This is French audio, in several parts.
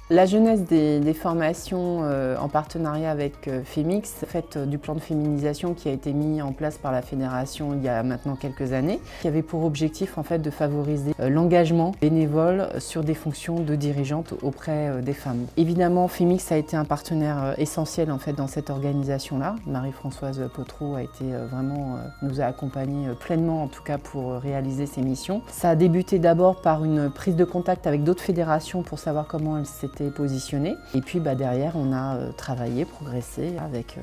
La jeunesse des formations en partenariat avec Femix, fait du plan de féminisation qui a été mis en place par la fédération il y a maintenant quelques années, qui avait pour objectif en fait de favoriser l'engagement bénévole sur des fonctions de dirigeantes auprès des femmes. Évidemment, Femix a été un partenaire essentiel en fait dans cette organisation-là. Marie-Françoise Potreau a été nous a accompagnés pleinement en tout cas pour réaliser ces missions. Ça a débuté d'abord par une prise de contact avec d'autres fédérations pour savoir comment elles s'étaient positionné. Et puis derrière, on a travaillé, progressé avec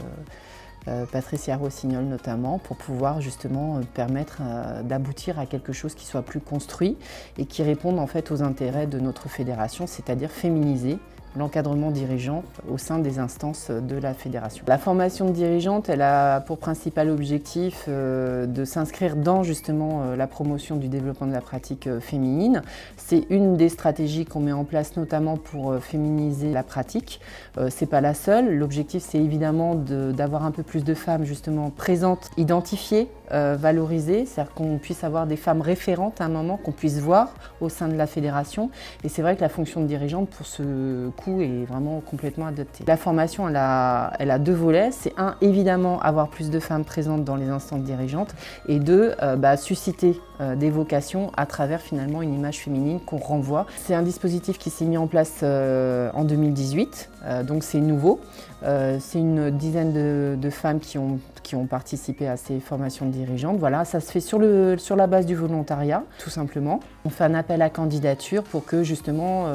Patricia Rossignol notamment pour pouvoir justement permettre d'aboutir à quelque chose qui soit plus construit et qui réponde en fait aux intérêts de notre fédération, c'est-à-dire féminiser l'encadrement dirigeant au sein des instances de la fédération. La formation de dirigeante, elle a pour principal objectif de s'inscrire dans justement la promotion du développement de la pratique féminine. C'est une des stratégies qu'on met en place notamment pour féminiser la pratique. C'est pas la seule. L'objectif, c'est évidemment d'avoir un peu plus de femmes justement présentes, identifiées, valorisées, c'est-à-dire qu'on puisse avoir des femmes référentes à un moment, qu'on puisse voir au sein de la fédération. Et c'est vrai que la fonction de dirigeante, pour ce coup, est vraiment complètement adaptée. La formation, elle a deux volets. C'est un, évidemment, avoir plus de femmes présentes dans les instances dirigeantes, et deux, susciter des vocations à travers finalement une image féminine qu'on renvoie. C'est un dispositif qui s'est mis en place en 2018, donc c'est nouveau. C'est une dizaine de femmes qui ont participé à ces formations de dirigeantes. Voilà, ça se fait sur la base du volontariat, tout simplement. On fait un appel à candidature pour que justement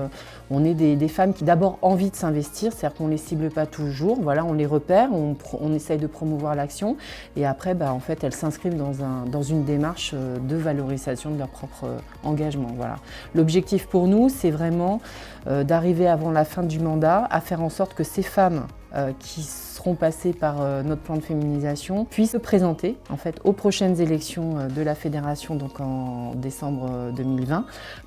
on ait des femmes qui d'abord envie de s'investir, c'est-à-dire qu'on ne les cible pas toujours, voilà, on les repère, on essaye de promouvoir l'action et après en fait, elles s'inscrivent dans une démarche de valorisation de leur propre engagement. Voilà. L'objectif pour nous, c'est vraiment d'arriver avant la fin du mandat à faire en sorte que ces femmes qui seront passées par notre plan de féminisation puissent se présenter en fait aux prochaines élections de la fédération, donc en décembre 2020,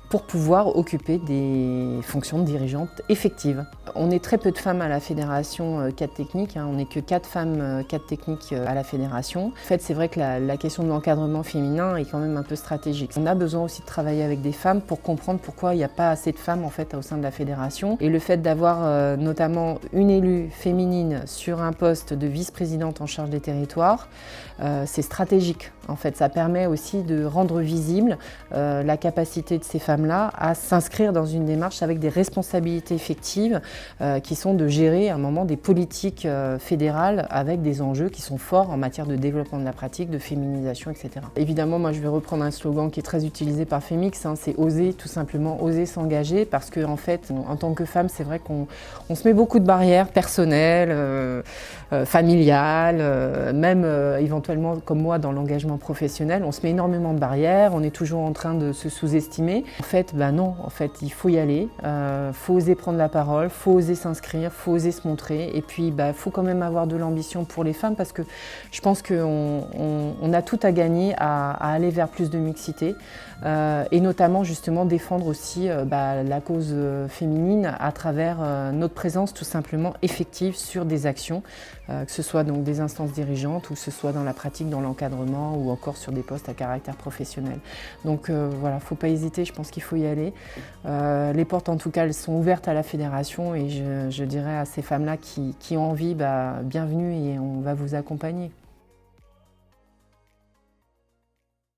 pour pouvoir occuper des fonctions de dirigeantes effectives. On est très peu de femmes à la fédération cadre technique, on n'est que 4 femmes cadre technique à la fédération. En fait, c'est vrai que la question de l'encadrement féminin est quand même un peu stratégique. On a besoin aussi de travailler avec des femmes pour comprendre pourquoi il n'y a pas assez de femmes en fait au sein de la fédération. Et le fait d'avoir notamment une élue féminine sur un poste de vice-présidente en charge des territoires, c'est stratégique. En fait, ça permet aussi de rendre visible la capacité de ces femmes-là à s'inscrire dans une démarche avec des responsabilités effectives qui sont de gérer à un moment des politiques fédérales avec des enjeux qui sont forts en matière de développement de la pratique, de féminisation, etc. Évidemment, moi je vais reprendre un slogan qui est très utilisé par Femix, c'est oser, tout simplement oser s'engager, parce que en fait, en tant que femme, c'est vrai qu'on se met beaucoup de barrières personnelles, familiales, même éventuellement comme moi dans l'engagement professionnel, on se met énormément de barrières, on est toujours en train de se sous-estimer. En fait, non, en fait, il faut y aller, faut oser prendre la parole, faut oser s'inscrire, faut oser se montrer, et puis faut quand même avoir de l'ambition pour les femmes, parce que je pense qu'on a tout à gagner à aller vers plus de mixité, et notamment justement défendre aussi la cause féminine à travers notre présence tout simplement effective sur des actions, que ce soit donc des instances dirigeantes ou que ce soit dans la pratique, dans l'encadrement ou encore sur des postes à caractère professionnel. Donc voilà, faut pas hésiter, je pense qu'il faut y aller. Les portes en tout cas, elles sont ouvertes à la fédération, et je dirais à ces femmes-là qui ont envie, bienvenue, et on va vous accompagner.